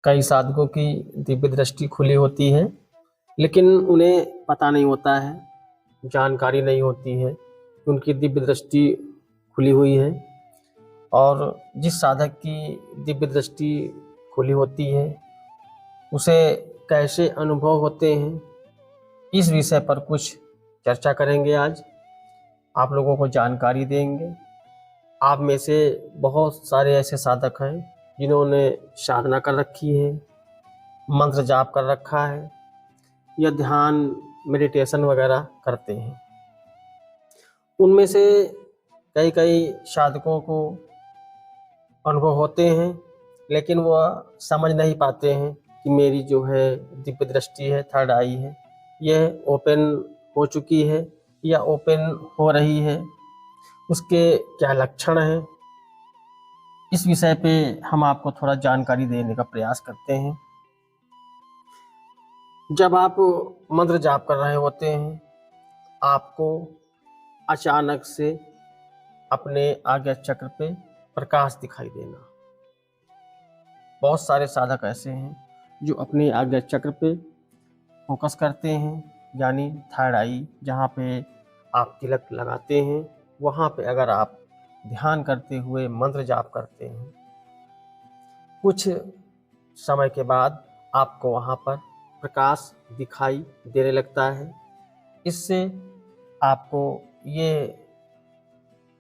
कई साधकों की दिव्य दृष्टि खुली होती है, लेकिन उन्हें पता नहीं होता है, जानकारी नहीं होती है कि उनकी दिव्य दृष्टि खुली हुई है। और जिस साधक की दिव्य दृष्टि खुली होती है उसे कैसे अनुभव होते हैं, इस विषय पर कुछ चर्चा करेंगे। आज आप लोगों को जानकारी देंगे। आप में से बहुत सारे ऐसे साधक हैं जिन्होंने साधना कर रखी है, मंत्र जाप कर रखा है या ध्यान मेडिटेशन वगैरह करते हैं। उनमें से कई कई साधकों को अनुभव होते हैं, लेकिन वह समझ नहीं पाते हैं कि मेरी जो है दिव्य दृष्टि है, थर्ड आई है, यह ओपन हो चुकी है या ओपन हो रही है, उसके क्या लक्षण हैं। इस विषय पे हम आपको थोड़ा जानकारी देने का प्रयास करते हैं। जब आप मंत्र जाप कर रहे होते हैं, आपको अचानक से अपने आज्ञा चक्र पे प्रकाश दिखाई देना। बहुत सारे साधक ऐसे हैं जो अपने आज्ञा चक्र पे फोकस करते हैं, यानी थर्ड आई जहाँ पे आप तिलक लगाते हैं, वहाँ पे अगर आप ध्यान करते हुए मंत्र जाप करते हैं, कुछ समय के बाद आपको वहाँ पर प्रकाश दिखाई देने लगता है। इससे आपको ये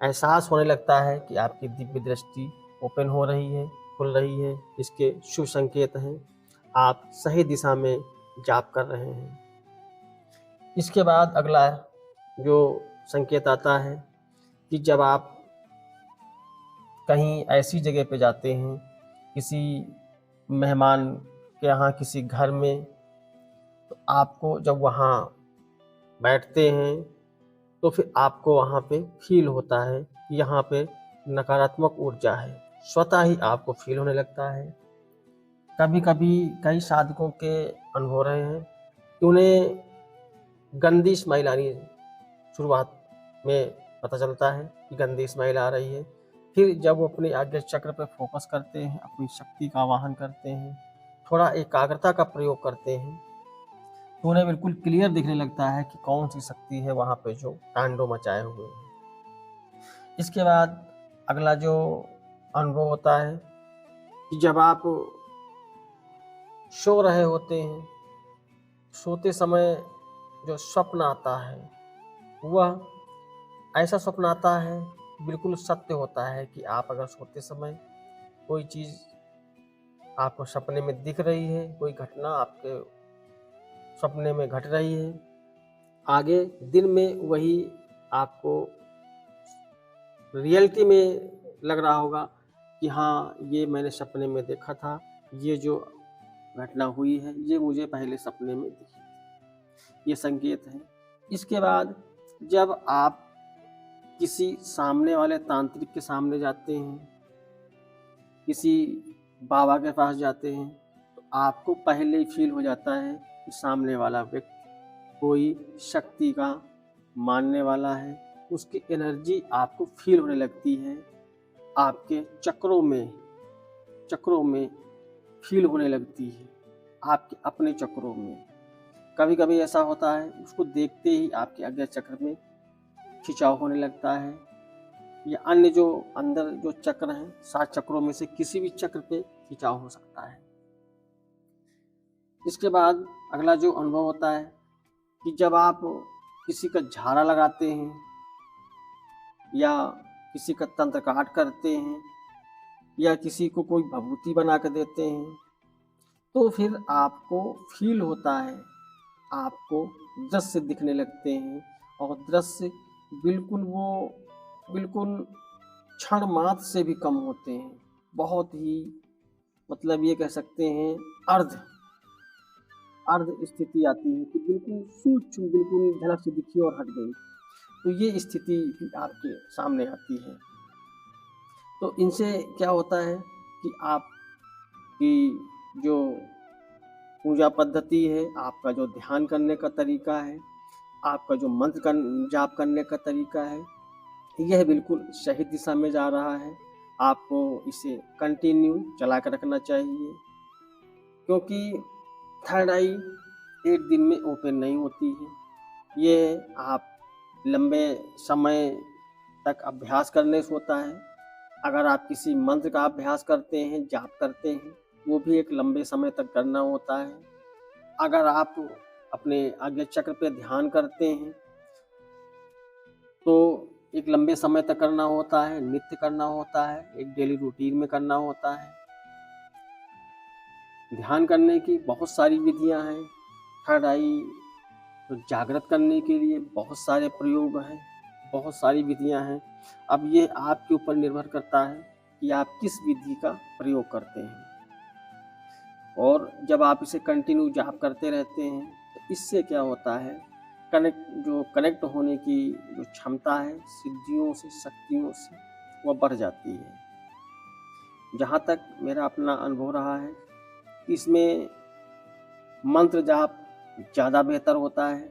एहसास होने लगता है कि आपकी दिव्य दृष्टि ओपन हो रही है, खुल रही है। इसके शुभ संकेत हैं, आप सही दिशा में जाप कर रहे हैं। इसके बाद अगला जो संकेत आता है कि जब आप कहीं ऐसी जगह पे जाते हैं, किसी मेहमान के यहाँ, किसी घर में, तो आपको जब वहाँ बैठते हैं तो फिर आपको वहाँ पे फील होता है कि यहाँ पे नकारात्मक ऊर्जा है, स्वतः ही आपको फील होने लगता है। कभी कभी कई साधकों के अनुभव रहे हैं कि उन्हें गंदी स्मेल आनी शुरुआत में पता चलता है कि गंदी स्मेल आ रही है। फिर जब वो अपने आज्ञा चक्र पर फोकस करते हैं, अपनी शक्ति का आवाहन करते हैं, थोड़ा एकाग्रता का प्रयोग करते हैं, तो उन्हें बिल्कुल क्लियर दिखने लगता है कि कौन सी शक्ति है वहाँ पे जो तांडव मचाए हुए है। इसके बाद अगला जो अनुभव होता है कि जब आप सो रहे होते हैं, सोते समय जो स्वप्न आता है वह ऐसा स्वप्न आता है, बिल्कुल सत्य होता है कि आप अगर सोते समय कोई चीज़ आपको सपने में दिख रही है, कोई घटना आपके सपने में घट रही है, आगे दिन में वही आपको रियलिटी में लग रहा होगा कि हाँ, ये मैंने सपने में देखा था, ये जो घटना हुई है ये मुझे पहले सपने में दिखी। ये संकेत है। इसके बाद जब आप किसी सामने वाले तांत्रिक के सामने जाते हैं, किसी बाबा के पास जाते हैं, तो आपको पहले ही फील हो जाता है कि सामने वाला व्यक्ति कोई शक्ति का मानने वाला है। उसकी एनर्जी आपको फील होने लगती है, आपके चक्रों में फील होने लगती है, आपके अपने चक्रों में। कभी कभी ऐसा होता है, उसको देखते ही आपके आज्ञा चक्र में खिंचाव होने लगता है, या अन्य जो अंदर जो चक्र हैं, 7 चक्रों में से किसी भी चक्र पे खिंचाव हो सकता है। इसके बाद अगला जो अनुभव होता है कि जब आप किसी का झाड़ा लगाते हैं या किसी का तंत्र काट करते हैं या किसी को कोई भभूति बना कर देते हैं, तो फिर आपको फील होता है, आपको दृश्य दिखने लगते हैं, और दृश्य बिल्कुल क्षण मात्र से भी कम होते हैं। बहुत ही मतलब ये कह सकते हैं अर्ध स्थिति आती है कि बिल्कुल सूक्ष्म, बिल्कुल झलक से दिखी और हट गई। तो ये स्थिति भी आपके सामने आती है। तो इनसे क्या होता है कि आपकी जो पूजा पद्धति है, आपका जो ध्यान करने का तरीका है, आपका जो मंत्र जाप करने का तरीका है, यह बिल्कुल सही दिशा में जा रहा है। आपको इसे कंटिन्यू चला कर रखना चाहिए। क्योंकि थर्ड आई एक दिन में ओपन नहीं होती है। ये आप लंबे समय तक अभ्यास करने से होता है। अगर आप किसी मंत्र का अभ्यास करते हैं, जाप करते हैं, वो भी एक लंबे समय तक करना होता है। अगर आप अपने आज्ञा चक्र पे ध्यान करते हैं तो एक लंबे समय तक करना होता है, नित्य करना होता है, एक डेली रूटीन में करना होता है। ध्यान करने की बहुत सारी विधियां हैं। थर्ड आई तो जागृत करने के लिए बहुत सारे प्रयोग हैं, बहुत सारी विधियां हैं। अब ये आपके ऊपर निर्भर करता है कि आप किस विधि का प्रयोग करते हैं। और जब आप इसे कंटिन्यू जाप करते रहते हैं तो इससे क्या होता है, कनेक्ट होने की जो क्षमता है सिद्धियों से, शक्तियों से, वह बढ़ जाती है। जहाँ तक मेरा अपना अनुभव रहा है, इसमें मंत्र जाप ज़्यादा बेहतर होता है।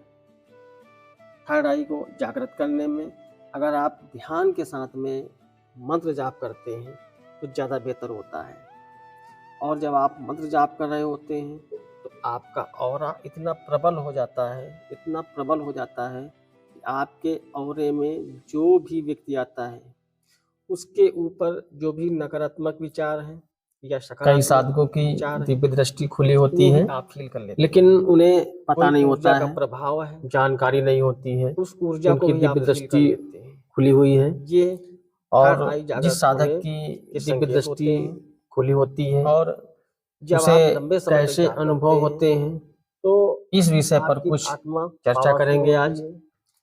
थर्ड आई को जागृत करने में अगर आप ध्यान के साथ में मंत्र जाप करते हैं तो ज़्यादा बेहतर होता है। और जब आप मंत्र जाप कर रहे होते हैं तो आपका ऑरा इतना प्रबल हो जाता है, इतना प्रबल हो जाता है कि आपके ऑरे में जो भी व्यक्ति आता है उसके ऊपर जो भी नकारात्मक विचार हैं या कई साधकों की दिव्य दृष्टि खुली होती है, आप फील कर लेते, लेकिन उन्हें पता नहीं होता है, प्रभाव है, जानकारी नहीं होती है, उस ऊर्जा को उनकी दिव्य दृष्टि खुली हुई है। ये और जिस साधक की दिव्य दृष्टि खुली होती है और जब उसे आप लंबे समय कैसे अनुभव होते हैं, तो इस विषय पर कुछ चर्चा करेंगे आज।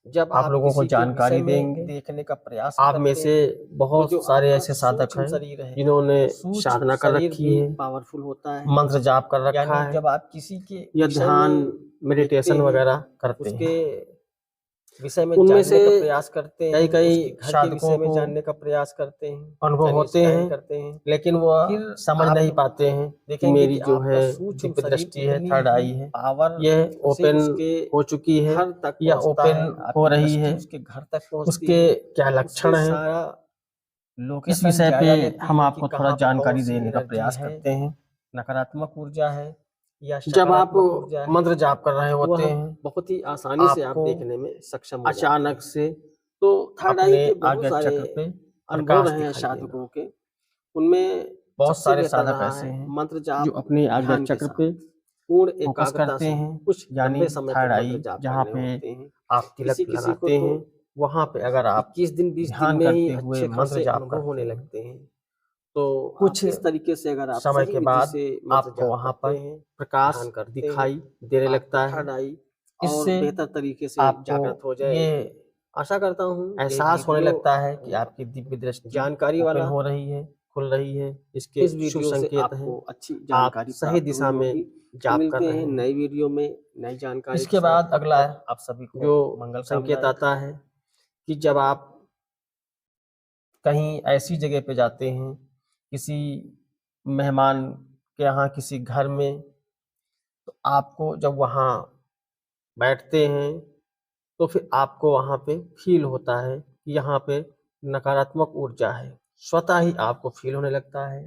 जब आप लोगों को जानकारी देंगे। देखने का प्रयास आप में से बहुत सारे ऐसे साधक हैं जिन्होंने साधना कर रखी है, पावरफुल होता है, मंत्र जाप कर रखा है, जब आप किसी के या ध्यान मेडिटेशन वगैरह करते हैं, विषय में उनमें जानने से का प्रयास करते हैं, कई साधकों को जानने का प्रयास करते हैं, अनुभव होते हैं, लेकिन वह समझ नहीं पाते हैं कि मेरी जो है दिव्य दृष्टि है, थर्ड आई है, पावर यह ओपन हो चुकी है या ओपन हो रही है, उसके घर तक उसके क्या लक्षण हैं, इस विषय पे हम आपको थोड़ा जानकारी देने का प्रयास करते हैं। नकारात्मक ऊर्जा है या जब आप मंत्र जाप कर रहे होते हैं बहुत ही आसानी से आप देखने में सक्षम हो अचानक से तो थर्ड आई के बहुत आज्ञा सारे चक्र पे अनुभव रहे हैं साधकों के, उनमें बहुत सारे साधक ऐसे हैं मंत्र जाप जो अपने आज्ञा चक्र पे पूर्ण फोकस करते हैं, कुछ यानी थर्ड आई जहाँ पे आप तिलक लगाते हैं, वहाँ पे अगर आप 21 दिन 20 दिन में ही अच्छे मंत्र जाप होने लगते हैं तो कुछ इस तरीके से अगर आप समय के बाद आपको वहाँ पर प्रकाश दिखाई देने लगता है। इससे बेहतर तरीके से जागृत हो जाए, ये आशा करता हूँ एहसास होने लगता है कि आपकी दिव्य दृष्टि जानकारी वाला हो रही है, खुल रही है। इसके इस वीडियो से आपको अच्छी जानकारी सही दिशा में जाप कर रहे हैं। नई वीडियो में नई जानकारी। इसके बाद अगला आप सभी को जो मंगल संकेत आता है कि जब आप कहीं ऐसी जगह पे जाते हैं, किसी मेहमान के यहाँ, किसी घर में, तो आपको जब वहाँ बैठते हैं तो फिर आपको वहाँ पे फील होता है कि यहाँ पे नकारात्मक ऊर्जा है, स्वतः ही आपको फील होने लगता है।